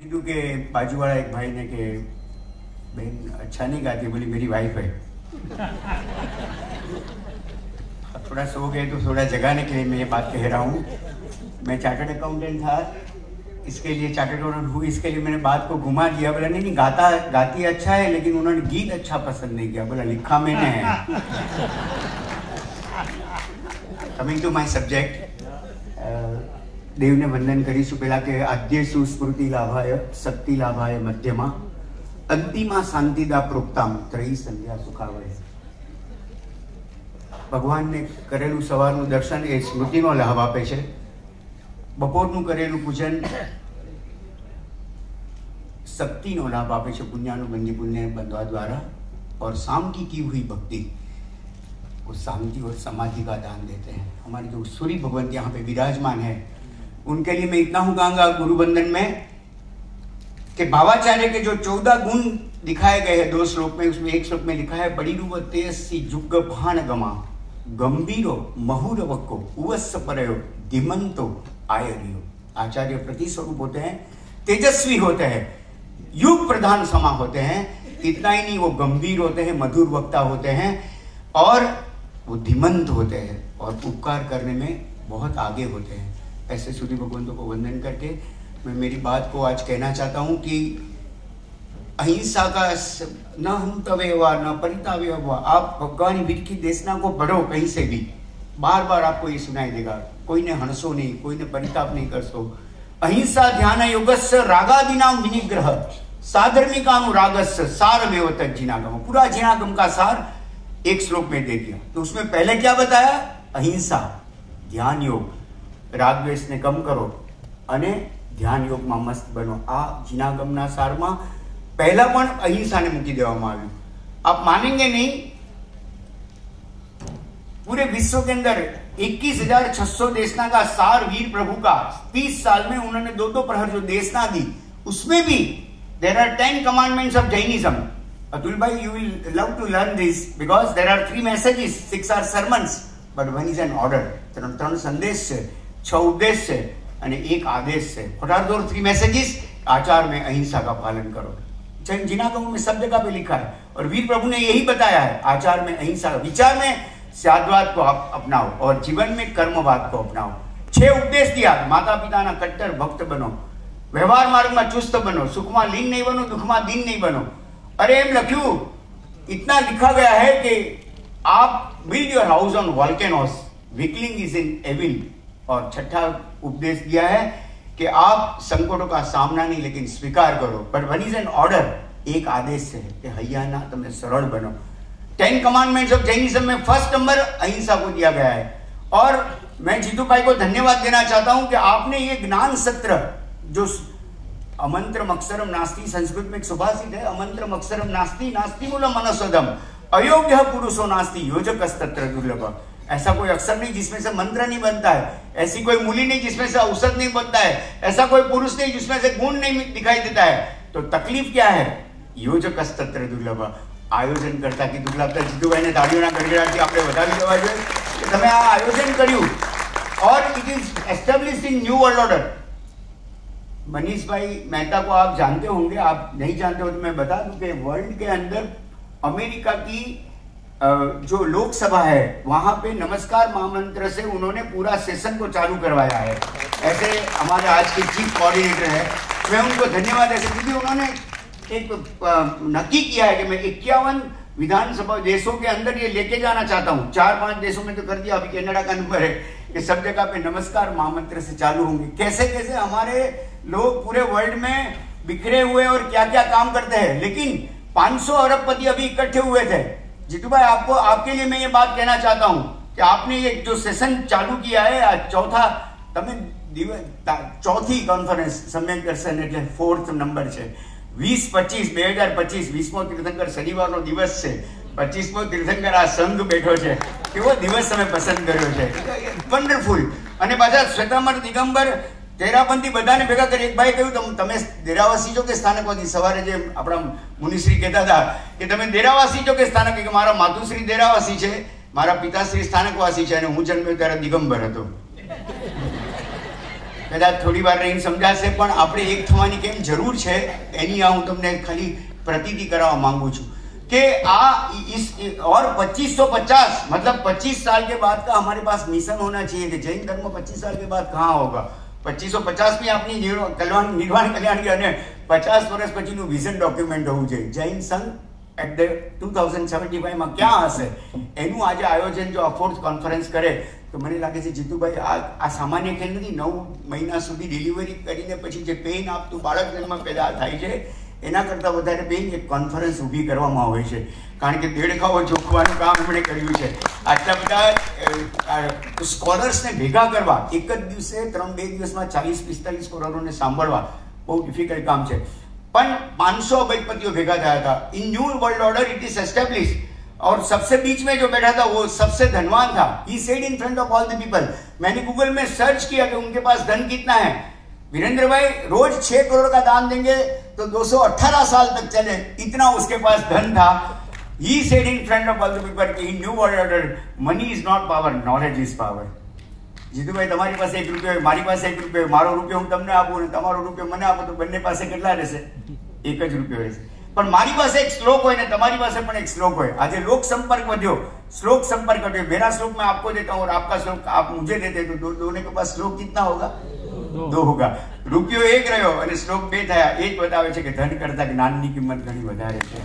कीधु के बाजू वाला एक भाई ने कि बहन अच्छा नहीं गाती, बोली मेरी वाइफ है। अब थोड़ा सो गए तो थोड़ा जगाने के लिए मैं ये बात कह रहा हूँ। मैं चार्टर्ड अकाउंटेंट था, इसके लिए चार्टर्ड अकाउंटेंट हुई, इसके लिए मैंने बात को घुमा दिया। बोला नहीं गाती अच्छा है, लेकिन उन्होंने गीत अच्छा पसंद नहीं किया। बोला लिखा मैंने है। कमिंग टू माय सब्जेक्ट, देवने वंदन करीशु पेला के आद्य सुस्मृति लाभाय शक्ति लाभाय मध्यमा अंतिमा शांतिदा प्रोक्ताम त्रयी संध्या सुखावय। भगवान ने करेलू सवारનું દર્શન એ સ્મૃતિનો લાભ આપે છે। બપોરનું કરેલું પૂજન શક્તિનો લાભ આપે છે, પુણ્યાનુબંધી પુણ્ય બંધવા द्वारा। और शाम की हुई भक्ति वो शांति और समाधि का दान देते हैं। हमारे जो सूर्य भगवंत यहाँ पे विराजमान है, उनके लिए मैं इतना हूँ कहूँगा गुरु बंधन में कि भावाचार्य के जो 14 गुण दिखाए गए हैं 2 श्लोक में, उसमें एक श्लोक में लिखा है बड़ी रूप तेजसी जुग भान गमा गंभीरो महुरवको उवस्स परयो धीमंतो आयरियो। आचार्य प्रति स्वरूप होते हैं, तेजस्वी होते हैं, युग प्रधान समा होते हैं। इतना ही नहीं, वो गंभीर होते हैं, मधुर वक्ता होते हैं और वो धीमंत होते हैं और उपकार करने में बहुत आगे होते हैं। ऐसे सूर्य भगवंतों को वंदन करके मैं मेरी बात को आज कहना चाहता हूँ कि अहिंसा का न हंतव्य हुआ न परिताव्य हुआ। आप भगवान वीर की देशना को पढ़ो कहीं से भी, बार बार आपको ये सुनाई देगा। कोई ने हंसो नहीं, कोई ने परिताप नहीं करसो। अहिंसा ध्यान योगस्य रागादिनाम विनिग्रह साधर्मिकानुरागस्य सारमेव तज्जिनागम। पूरा जिनागम का सार एक श्लोक में दे दिया। तो उसमें पहले क्या बताया? अहिंसा, ध्यान योग, राग द्वेष ने कम करो अने ध्यान योग में मस्त बनो। आ जिनागमना सारमा पहला पण अहिंसा ने मूकी देवामां आव्युं। आप मानेंगे नहीं, पूरे विश्व के अंदर 21,600 देशना का सार वीर प्रभु का 30 साल में उन्होंने 2-2 प्रहर जो देशना दी, उसमें भी there are 10 commandments of Jainism. Atul भाई, you will love to learn this because there are 3 messages, 6 are sermons, but one is an order। 3 संदेश છે, 6 उपदेश છે અને 1 आदेश છે। What are those 3 messages? आचार में अहिंसा का पालन करो। जैन जिनागम में सब जगह पे लिखा है और वीर प्रभु ने यही बताया है, आचार में अहिंसा, विचार में साधवाद को आप अपनाओ और जीवन में कर्मवाद को अपनाओ। 6 उपदेश दिया, माता पिता ना कट्टर भक्त बनो, व्यवहार मार्ग में चुस्त बनो, सुख में लीन नहीं बनो, दुख में दीन नहीं बनो। अरे एम लख्यू, इतना लिखा गया है कि आप build your house on volcanoes, weakling is in evil. और 6ठा उपदेश दिया है कि आप संकटों का सामना नहीं लेकिन स्वीकार करो। But one is an order, एक आदेश है कि हैया ना तुमने सरल बनो। 10 कमांडमेंट्स ऑफ जैनिज्म में फर्स्ट नंबर अहिंसा को दिया गया है। और मैं जीतू भाई को धन्यवाद देना चाहता हूं कि आपने ये ज्ञान सत्र जो अमंत्रम अक्षरम नास्ति, संस्कृत में एक सुभाषित है, अमंत्रम अक्षरम नास्ति नास्ति मूलम मनसोदम अयोग्य पुरुषो नास्ति योजकस्तत्र दुर्लभ। ऐसा कोई अक्षर नहीं जिसमें से मंत्र नहीं बनता है, ऐसी कोई मूली नहीं जिसमें से औषध नहीं बनता है, ऐसा कोई पुरुष नहीं जिसमें से गुण नहीं दिखाई देता है। तो तकलीफ क्या है? योजकस्तत्र दुर्लभ। आयोजन करता की दुर्लभता। जीतूभाई ने ताળીઓના ગડગડાટથી આપણે વધાવી દેવા જોઈએ કે તમે આ આયોજન કર્યું और it is established in new world order. Manish भाई मेहता को आप जानते होंगे, आप नहीं जानते हो तो मैं बता दूं कि वर्ल्ड के अंदर अमेरिका की जो लोकसभा है वहां पे नमस्कार महामंत्र से उन्होंने पूरा सेशन को चालू करवाया है। ऐसे हमारे आज के चीफ कोऑर्डिनेटर है, मैं उनको धन्यवाद ऐसे क्योंकि उन्होंने एक नक्की किया है कि मैं 51 विधानसभा देशों के अंदर ये लेके जाना चाहता हूँ। 4-5 देशों में तो कर दिया, अभी कनाडा का नंबर है कि सब जगह पे नमस्कार महामंत्र से चालू होंगे। कैसे कैसे हमारे लोग पूरे वर्ल्ड में बिखरे हुए और क्या क्या काम करते हैं, लेकिन 500 अरबपति अभी इकट्ठे हुए थे। जीतू भाई, आपको आपके लिए मैं ये बात कहना चाहता हूँ कि आपने ये जो सेशन चालू किया है, आज चौथी कॉन्फ्रेंस सम्मेलन दर्शन એટલે 4th नंबर છે। 2025 20મો તીર્થંકર શનિવારનો દિવસ છે, 25મો તીર્થંકર આ સંઘ બેઠો છે। કેવો દિવસ તમે પસંદ કર્યો છે, વન્ડરફુલ। અને પાછા શ્વેતાંબર દિગંબર તેરાપંથી બધાને ભેગા કરી એક ભાઈ કહ્યું તમે દેરાવાસી છો કે સ્થાનકવાસી? સવારે જે આપણા મુનિશ્રી કહેતા હતા કે તમે દેરાવાસી છો કે સ્થાનક, કે મારા માતુશ્રી દેરાવાસી છે, મારા પિતાશ્રી સ્થાનકવાસી છે અને હું જન્મ્યો ત્યારે દિગંબર હતો। કદાચ થોડી વાર રહીને સમજાશે, પણ આપણે એક થવાની કેમ જરૂર છે એની આ હું તમને ખાલી પ્રતીતિ કરાવવા માંગુ છું कि और 2550 मतलब 25 साल के बाद का हमारे पास मिशन होना चाहिए कि जैन धर्म 25 साल के बाद कहाँ होगा। 2550 में अपनी निर्वाण कल्याण के 50 વર્ષ પછીનું વિઝન ડોક્યુમેન્ટ હોવું જોઈએ। જૈન સંઘ એટ ધ 2075 માં ક્યાં હશે એનું આજે આયોજન જો અફોર્ડ કોન્ફરન્સ કરે તો મને લાગે છે જીતુભાઈ આ સામાન્ય ખેલ નથી। 9 મહિના સુધી ડિલિવરી કરીને પછી જે પેઇન આપતું બાળક જન્મ પેદા થાય છે એના કરતાં વધારે પેઇન એક કોન્ફરન્સ ઊભી કરવામાં આવે છે, કારણ કે દેડકાઓ જોખવાનું કામ એમણે કર્યું છે। આટલા બધા સ્કોલર્સને ભેગા કરવા એક જ દિવસે 3-2 દિવસમાં 40-45 સ્કોલરોને સાંભળવા બહુ ડિફિકલ્ટ કામ છે, પણ 500 અબજપતિઓ ભેગા થયા હતા। In new world order it is establish और सबसे बीच में जो बैठा था वो सबसे धनवान था। He said in front of all the people, मैंने गूगल में सर्च किया कि उनके पास धन कितना है। वीरेंद्र भाई रोज 6 करोड़ का दान देंगे तो 218 साल तक चले, इतना उसके पास धन था। He said in front of all the people कि in new world order money is not power, knowledge is power। Jitubhai તમારી પાસે 1 રૂપિયો હોય, મારી પાસે 1 રૂપિયો હોય, મારો રૂપિયો હું તમને આપું ને તમારો રૂપિયો મને આપો તો બંને પાસે કેટલા રહેશે? 1 જ રૂપિયો રહેશે। પણ મારી પાસે એક શ્લોક હોય ને તમારી પાસે પણ એક શ્લોક હોય। આજે લોક संपर्क વધ્યો, श्लोक संपर्क વધ્યો। मेरा श्लोक मैं आपको देता हूँ और आपका श्लोक आप मुझे देते तो दोनों के पास श्लोक कितना होगा? 2 होगा। રૂપિયો 1 રહ્યો અને શ્લોક 2 થયા। એ જ બતાવે છે કે ધન કરતા જ્ઞાનની કિંમત ઘણી વધારે છે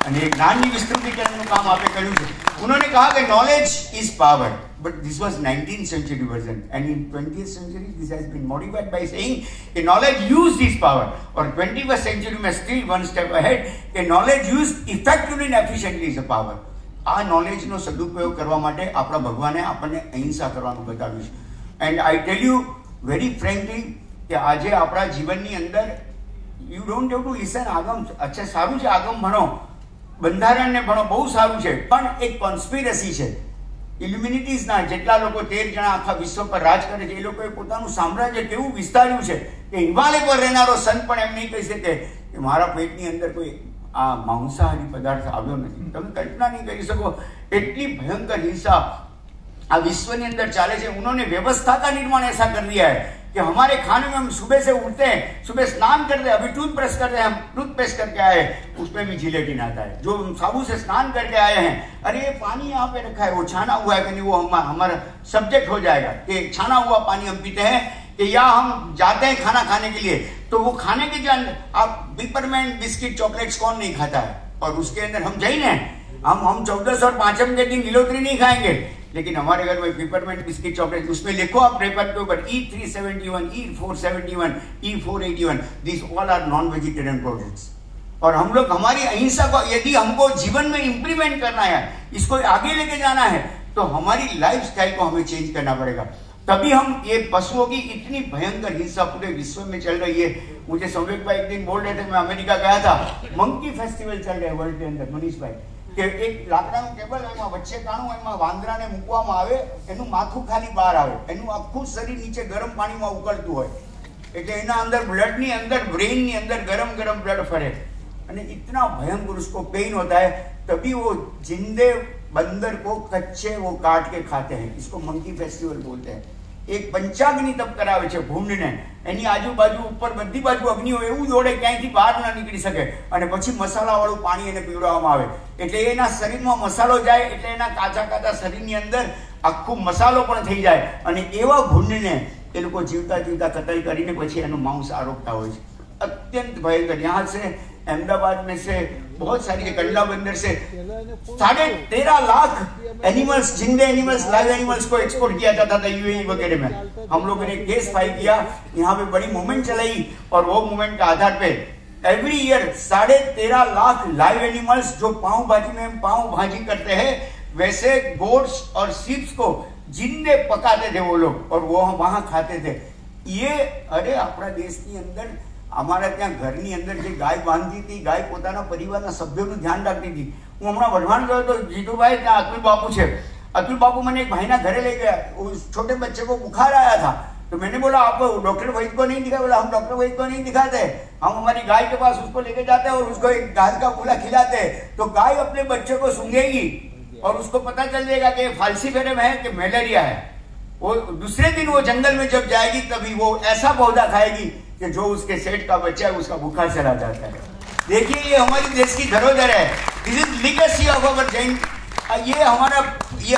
અને એ જ્ઞાનની વિસ્તૃતિકરણનું કામ આપણે કર્યું છે। उन्होंने कहा कि knowledge is power, but this was 19th century version and in 20th century this has been modified by saying कि knowledge used is power, और 21st century में still one step ahead कि knowledge used effectively and efficiently is a power। આ નોલેજનો સદુપયોગ કરવા માટે આપણા ભગવાને આપણને અહિંસા કરવાનું બતાવ્યું છે। And I tell you very frankly કે આજે આપણા જીવનની અંદર you don't have to listen Agam, અચ્છા સારું છે આગમ ભણો, બંધારણને ભણો, બહુ સારું છે, પણ એક કોન્સ્પિરસી છે। ઇલ્યુમિનિટીઝના જેટલા લોકો 13 જણા આખા વિશ્વ પર રાજ કરે છે એ લોકોએ પોતાનું સામ્રાજ્ય કેવું વિસ્તાર્યું છે કે હિમાલય પર રહેનારો સંત પણ એમ નહીં કહી શકે કે મારા પેટની અંદર કોઈ આ માંસાહારી પદાર્થ આવ્યો નથી। તમે કલ્પના નહીં કરી શકો એટલી ભયંકર हिंसा આ વિશ્વની અંદર ચાલે છે। उन्होंने व्यवस्था का निर्माण ऐसा कर दिया है कि हमारे खाने में हम सुबह से उठते हैं, सुबह स्नान करते हैं, अभी टूथब्रश करते हैं, हम टूथपेस्ट करके आए उसमें भी जिलेटिन आता है। जो साबुन से स्नान करके आए हैं, अरे ये पानी यहाँ पे रखा है वो छाना हुआ है कि नहीं, वो हमारा सब्जेक्ट हो जाएगा कि छाना हुआ पानी हम पीते हैं कि या हम जाते हैं खाना खाने के लिए तो वो खाने के जो आप पिपरमेंट बिस्किट चॉकलेट्स कौन नहीं खाता है, और उसके अंदर हम जैन हैं, हम 14 और 5 के दिन नीलोतरी नहीं खाएंगे, लेकिन हमारे घर में पिपरमेंट बिस्किट चॉकलेट उसमें लिखो आप पेपर के ऊपर E371, E471, E481, this all are non vegetarian products. और हम लोग हमारी अहिंसा को यदि हमको जीवन में इंप्लीमेंट करना है, इसको आगे लेके जाना है तो हमारी लाइफ स्टाइल को हमें चेंज करना पड़ेगा, तभी हम ये पशुओं की इतनी भयंकर हिंसा पूरे विश्व में चल रही है। मुझे संवेक भाई एक दिन बोल रहे थे, मैं अमेरिका गया था, मंकी फेस्टिवल चल रहा है वर्ल्ड के अंदर मनीष भाई, કે એક લાકડાનું ટેબલ એમાં વચ્ચે કાણું એમાં વાંદરાને મૂકવામાં આવે, એનું માથું ખાલી બહાર આવે, એનું આખું શરીર નીચે ગરમ પાણીમાં ઉકળતું હોય એટલે એના અંદર બ્લડની અંદર બ્રેઇનની અંદર ગરમ ગરમ બ્લડ ફરે અને इतना भयंकर उसको पेन होता है, तभी वो जिंदे बंदर को कच्चे वो काट के खाते हैं। इसको मंकी फेस्टिवल बोलते हैं। एक पंचाग्नि तप करावे છે ભૂંડને, એની આજુબાજુ ઉપર બધી બાજુ અગ્નિ હોય એવું દોડે ક્યાંયથી બહાર ના નીકળી શકે અને પછી મસાલાવાળું પાણી એને પીવડાવવામાં આવે એટલે એના શરીરમાં મસાલો જાય એટલે એના કાચા કાચા શરીરની અંદર આખું મસાલો પણ થઈ જાય અને એવા ભૂંડને એ લોકો જીવતા જીવતા કતલ કરીને પછી એનું માંસ આરોગતા હોય છે। अत्यंत भयंकर। यहाँ से अहमदाबाद में से बहुत सारी कंडला बंदर से 13.5 लाख एनिमल्स, जिंदे एनिमल्स, लाइव एनिमल्स को एक्सपोर्ट किया जाता था यूएई वगैरह में। हम लोगों ने केस फाइल किया, यहाँ पे बड़ी मूवमेंट चलाई और वो मूवमेंट के आधार पे every year 13.5 lakh live animals जो पाव भाजी में पाव भाजी करते हैं वैसे गोट्स और शीप्स को जिंदे पकाते थे वो लोग और वो वहां खाते थे। ये अरे अपना देश की अंदर અમારા ત્યાં ઘરની અંદર જે ગાય બાંધતી હતી, ગાય પોતાના પરિવારના સભ્યોનું ध्यान રાખતી હતી। હું હમણાં વઢવાણ ગયો તો જીતુભાઈ ત્યાં અતુલ બાપુ છે, अतुल बाबू मैंने एक भाईना घरे ले गया, उस छोटे बच्चे को बुखार आया था तो मैंने बोला आप डॉक्टर वैद्य को नहीं दिखा? बोला हम डॉक्टर वैद्य को नहीं दिखाते, हम हमारी गाय के पास उसको लेके जाते हैं और उसको एक घास का फूला खिलाते हैं तो गाय अपने बच्चे को सूंघेगी और उसको पता चल जाएगा कि फालसीफेरम है कि मलेरिया है। वो दूसरे दिन वो जंगल में जब जाएगी तभी वो ऐसा पौधा खाएगी कि जो उसके सेठ का बच्चा है उसका बुखार चला जाता है। देखिए ये हमारी देश की धरोहर है। This is legacy of our Jain. ये हमारा ये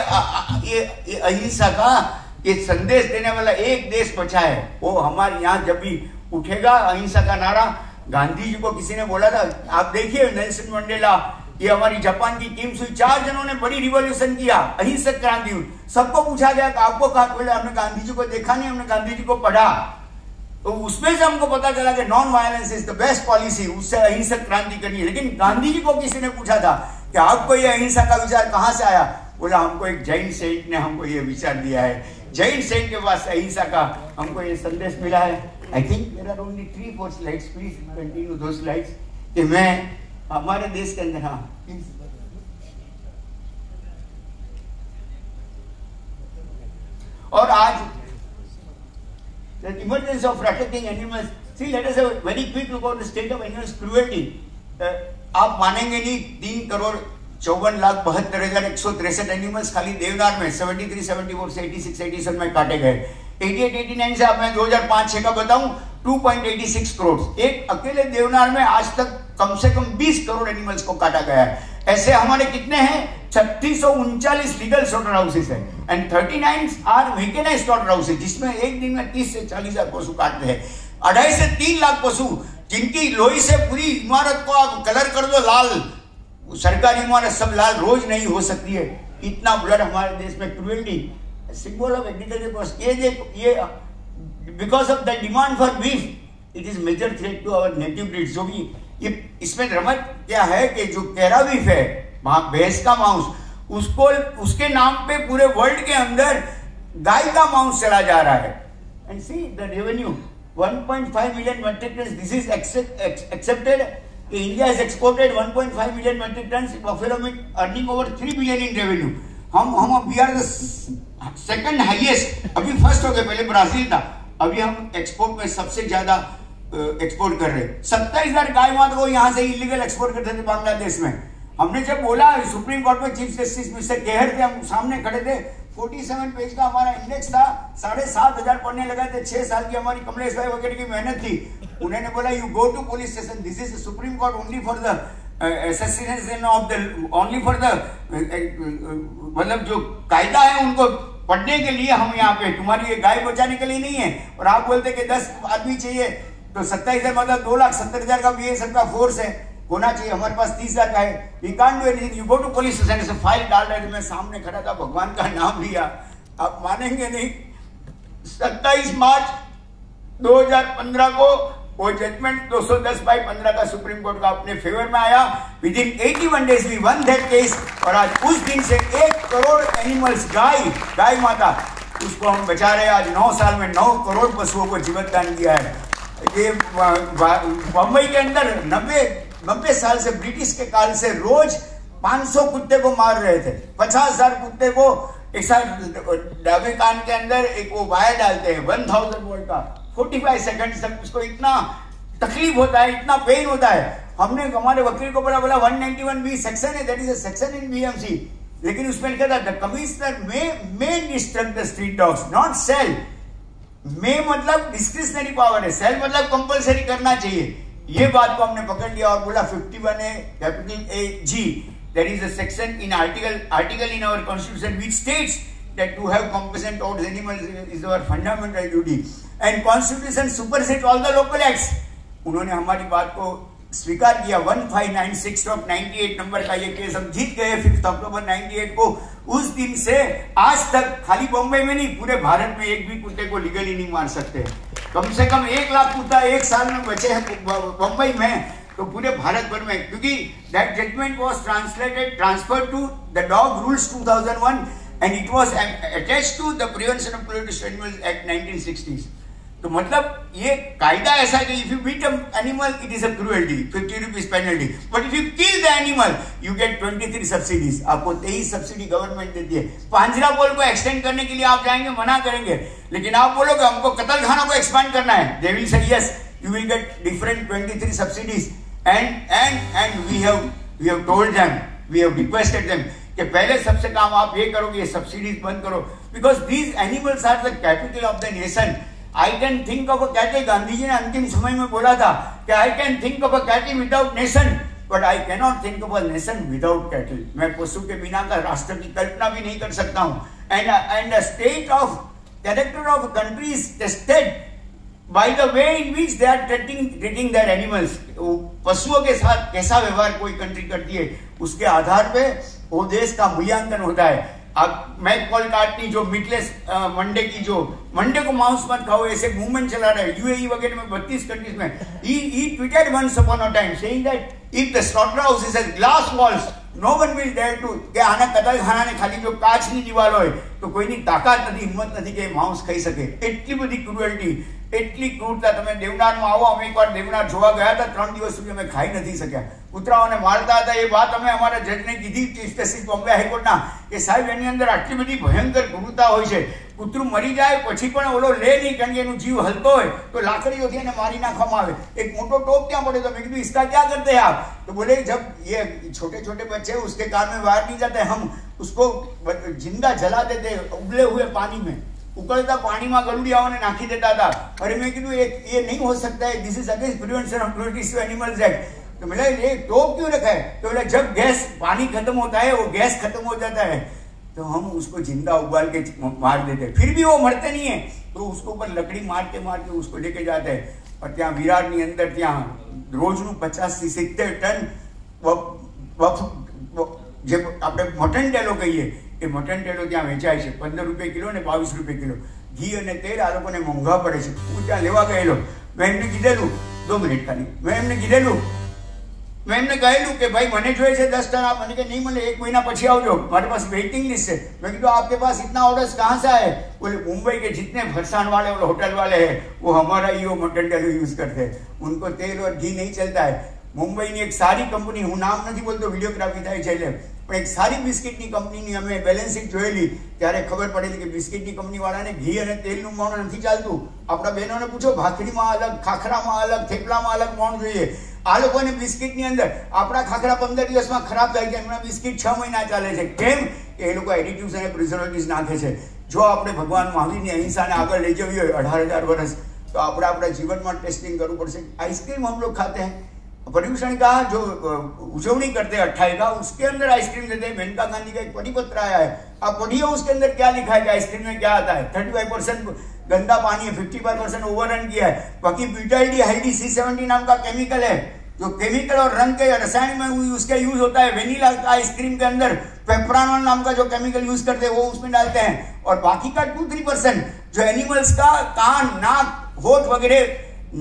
अहिंसा का ये संदेश देने वाला एक देश बचा है, वो हमारे यहाँ जब भी उठेगा अहिंसा का नारा। गांधी जी को किसी ने बोला था, आप देखिए नेल्सन मंडेला, ये हमारी जापान की टीम से 4 जनों ने बड़ी रिवॉल्यूशन किया, अहिंसक क्रांति हुई। सबको पूछा गया कि आपको कहा, बोले हमने गांधी जी को देखा नहीं, हमने गांधी जी को पढ़ा। तो उसमें से हमको पता चला कि non violence is the best policy, उससे अहिंसक क्रांति करनी है। लेकिन गांधी जी को किसी ने पूछा था कि आपको ये अहिंसा का विचार कहां से आया, बोला हमको एक जैन सेंट ने हमको ये विचार दिया है। जैन सेंट के पास अहिंसा का हमको ये संदेश मिला है। I think there are only 3-4 slides, please continue दो स्लाइड्स। कि मैं हमारे देश के अंदर, हाँ और आज the emergence of protecting animals. See, let us have a very quick look at the state of animals cruelty. आप मानेंगे नहीं, 3,54,72,163 एनिमल्स खाली देवनार में 73, 74 से 86, 87 में काटे गए। 88, 89 से अब मैं 2005-6 का बताऊं 2.86 करोड़। एक अकेले देवनार में आज तक कम से कम 20 करोड़ एनिमल्स को काटा गया है। ऐसे हमारे कितने हैं? 3639 लीगल स्लॉटर हाउसेस है and 39 are mechanized slaughter houses, जिसमें एक दिन में 30 से 40 हजार पशु काटते हैं। 2.5 से 3 लाख पशु, जिनकी लोही से पूरी इमारत को आप कलर कर दो लाल, सरकारी इमारत सब लाल रोज नहीं हो सकती है। इतना ब्लड हमारे देश में, cruelty, symbol of agriculture cost. ये because of the demand for beef, it is major threat to our native breed. जो भी ये इसमें रमत क्या है कि जो कैरा बीफ है, भैंस का मांस, उसको उसके नाम पे पूरे वर्ल्ड के अंदर गाय का मांस चला जा रहा है। And see the revenue 1.5 million metric ton, this is accepted. India has exported 1.5 million metric tons buffalo meat, earning over 3 billion in revenue. हम we are the second highest, अभी फर्स्ट हो गए, पहले ब्राजील था, अभी हम एक्सपोर्ट में सबसे ज्यादा एक्सपोर्ट कर रहे हैं। 27,000 गाय माता को यहाँ से इलीगल एक्सपोर्ट करते थे बांग्लादेश में। हमने जब बोला सुप्रीम कोर्ट में, चीफ जस्टिस मिस्टर केहर थे, हम सामने खड़े थे, 47 पेज का हमारा इंडेक्स था, 7,500 पढ़ने लगे थे। 6 साल की हमारी कमलेश भाई वगैरह की मेहनत थी। उन्होंने बोला you go to police station, this is supreme court only for the assassination of the, only for the, मतलब जो कायदा है उनको पढ़ने के लिए हम यहाँ पे, तुम्हारी ये गाय बचाने के लिए नहीं है। और आप बोलते कि 10 आदमी चाहिए, तो 27,000 मतलब 2,70,000 का बीएसएफ का फोर्स है, होना चाहिए। हमारे पास 30,000 का है। We can't do anything, you go to police station से फाइल डाल रहे थे, मैं सामने खड़ा था, भगवान का नाम लिया, आप मानेंगे नहीं, 27 मार्च 2015 को वो जजमेंट 210/15 का सुप्रीम कोर्ट का अपने फेवर में आया। Within 81 days we won that case. और आज उस दिन से 1 करोड़ एनिमल्स, गाय माता, उसको हम बचा रहे हैं। आज 9 साल में 9 करोड़ पशुओं को जीवन दान दिया है। ये बम्बई के अंदर 90 साल से, ब्रिटिश के काल से रोज 500 कुत्ते को मार रहे थे। 50,000 कुत्ते को एक साथ डाबे कान के अंदर एक वो वायर डालते हैं 1000 वोल्ट का, 45 सेकंड तक उसको इतना तकलीफ होता है, इतना पेन होता है। हमने हमारे वकील को बोला 191B सेक्शन है, that is a section in BMC, लेकिन उसमें लिखा था the commissioner may destruct the street dogs, not shall. May मतलब डिस्क्रिशनरी पावर है, सेल मतलब कंपलसरी करना चाहिए। ये बात को हमने पकड़ लिया और बोला 51A capital A G, that is a section in article in our constitution which states that to have compassion towards animals is our fundamental duty and constitution supersedes all the local acts. उन्होंने हमारी बात को स्वीकार किया। 1596/98 number का ये case हम जीत गए 5 अक्टूबर 98 को। उस दिन से आज तक खाली बॉम्बे में नहीं, पूरे भारत में एक भी कुत्ते को लीगली नहीं मार सकते। कम से कम 1 लाख कुत्ता एक साल में बचे हैं बम्बई में, तो पूरे भारत भर में, क्योंकि that judgment was transferred to the dog rules 2001 and it was attached to the prevention of cruelty to animals act 1960। तो मतलब ये कायदा ऐसा है कि if you beat an animal it is a cruelty, 50 rupees penalty, but if you kill the animal you get 23 subsidies. आपको 23 subsidy government देती है। पांजरा पोल को एक्सटेंड करने के लिए आप जाएंगे, मना करेंगे, लेकिन आप बोलोगे हमको कत्लखाना को एक्सपांड करना है, they will say yes, you will get different 23 subsidies and we have told them, we have requested them कि कि पहले सबसे काम आप ये करो कि ये सब्सिडीज बंद करो, because these animals are the capital of the nation. I can think of a cattle, Gandhi ji ने अंतिम समय में बोला था कि I can think of a cattle without nation, but I cannot think of a nation without cattle. मैं पशु के बिना का राष्ट्र की कल्पना भी नहीं कर सकता हूँ। And the state of character of country is tested by the way in which they are treating their animals. पशुओं के साथ कैसा व्यवहार कोई कंट्री करती है, उसके आधार पे वो देश का मूल्यांकन होता है। अब मैक कॉलकार्टनी जो मीटलेस मंडे की, जो मंडे को मांस मत खाओ ऐसे मूवमेंट चला रहा है यूएई वगैरह में 32 कंट्रीज में, he tweeted once upon a time saying that if the slaughterhouse has glass walls, no one will dare to, કે આના કતલખાનાને ખાલી જો કાચની દિવાલ હોય તો કોઈની તાકાત નથી, હિંમત નથી કે માંસ ખાઈ શકે। એટલી બધી ક્રુએલ્ટી, એટલી ક્રૂરતા। તમે દેવનારમાં આવો, અમે એકવાર દેવનાર જોવા ગયા હતા, 3 દિવસ સુધી અમે ખાઈ નથી શક્યા, કૂતરાઓને મારતા હતા। એ વાત અમે અમારા જજને કીધી, ચીફ જસ્ટિસ બોમ્બે હાઈકોર્ટના, કે સાહેબ એની અંદર આટલી બધી ભયંકર ક્રૂરતા હોય છે, કૂતરું મરી જાય પછી પણ ઓલો લે નહીં, કારણ કે એનું જીવ હલતો હોય તો લાકડીઓથી એને મારી નાખવામાં આવે। એક મોટો ટોપ ત્યાં પડે તો મેં કીધું इसका क्या करते हैं आप? तो बोले जब ये छोटे छोटे बच्चे उसके कान में वायर नहीं जाते, हम उसको जिंदा जला देते उबले हुए पानी में, उकलता पानी में गरुड़ियाओं ने नाखी देता था। अरे मैं कीधु ये नहीं हो सकता है, this is against prevention of cruelty to animals act. तो बोला ये टोप क्यों रखा है? तो बोला जब गैस पानी खत्म होता है, वो गैस खत्म हो जाता है तो हम उसको जिंदा उबाल के मार देते हैं, फिर भी वो मरते नहीं है, तो उसको ऊपर लकड़ी मार के उसको लेके जाते हैं। और त्या विराटनी अंदर त्या रोजનું 50 થી 70 ટન જે આપણે મટન ટેલો કહીએ, એ મટન ટેલો ત્યાં વેચાય છે 15 રૂપિયા કિલો ને 22 રૂપિયા કિલો। ઘી અને તેલ આ લોકોને મોંઘા પડે છે। હું ત્યાં લેવા ગયેલો, મેં એમને કીધેલું 2 મિનિટ ખાલી, મેં એમને કહેલું કે भाई મને જોઈએ છે 10 टन, आप मैंने कहा नहीं मिले, 1 महीना પછી આવજો, हमारे पास वेटिंग लिस्ट है। मैं कहा आपके पास इतना ऑर्डर्स कहाँ से आए? बोले मुंबई के जितने फरसान वाले और होटल वाले हैं वो हमारा ही वो मटन टेलो यूज करते हैं, उनको तेल और घी नहीं चलता है। मुंबईની એક સારી કંપની, હું નામ નથી બોલતો, વિડીયોગ્રાફી થાય છે એટલે, પણ એક સારી બિસ્કિટની કંપનીની અમે બેલેન્સ શીટ જોયેલી ત્યારે ખબર પડેલી કે બિસ્કિટની કંપનીવાળાને ઘી અને તેલનું મોણ નથી ચાલતું। આપણા બહેનોને પૂછો, ભાખરીમાં અલગ, ખાખરામાં અલગ, થેપલામાં અલગ મોણ જોઈએ। આ લોકોને બિસ્કિટની અંદર આપણા ખાખરા 15 દિવસમાં ખરાબ થાય છે, એમના બિસ્કિટ 6 મહિના ચાલે છે। કેમ? એ લોકો એડિટિવ્સ અને પ્રિઝર્વેટિવ્સ નાખે છે। જો આપણે ભગવાન મહાવીરની અહિંસાને આગળ લઈ જવી હોય 18,000 વર્ષ, तो अपना जीवन में टेस्टिंग करવું પડશે। आइसक्रीम हम लोग खाते हैं, पर्यूषण का जो उजवनी करते हैं 28 का, उसके अंदर आइसक्रीम देते हैं। मेनका गांधी का एक परिपत्र आया है, आप पढ़िए, उसके अंदर क्या लिखा है कि आइसक्रीम में क्या आता है। 35% गंदा पानी है, 55% ओवररन किया है। बाकी ब्यूटाइल हाइडी C70 नाम का केमिकल है, जो केमिकल और रंग के रसायन में उसका यूज होता है। वेनिला का आइसक्रीम के अंदर पेप्रानोल नाम का जो केमिकल यूज करते हैं वो उसमें डालते हैं। और बाकी का 2-3% जो एनिमल्स का कान, नाक, होठ वगैरह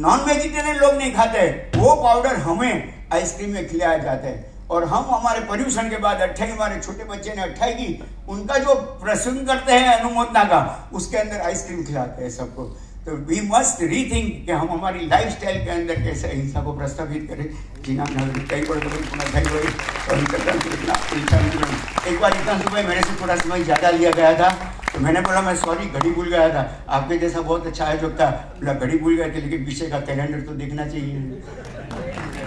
नॉन वेजिटेरियन लोग नहीं खाते, वो पाउडर हमें आइसक्रीम में खिलाया जाता है। और हम हमारे पर्यूषण के बाद 28, हमारे छोटे बच्चे ने 28 की, उनका जो प्रसंग करते हैं अनुमोदना का, उसके अंदर आइसक्रीम खिलाते हैं सबको। तो वी मस्ट रीथिंक कि हम हमारी लाइफस्टाइल के अंदर कैसे अहिंसा को प्रस्तावित करें। जीना कई बड़े एक बार इतना सुबह मेरे से थोड़ा समय ज़्यादा लिया गया था, तो मैंने बोला मैं सॉरी, घड़ी भूल गया था। आपके जैसा बहुत अच्छा आयोजक था, बोला घड़ी भूल गए थे, लेकिन पीछे का कैलेंडर तो देखना चाहिए।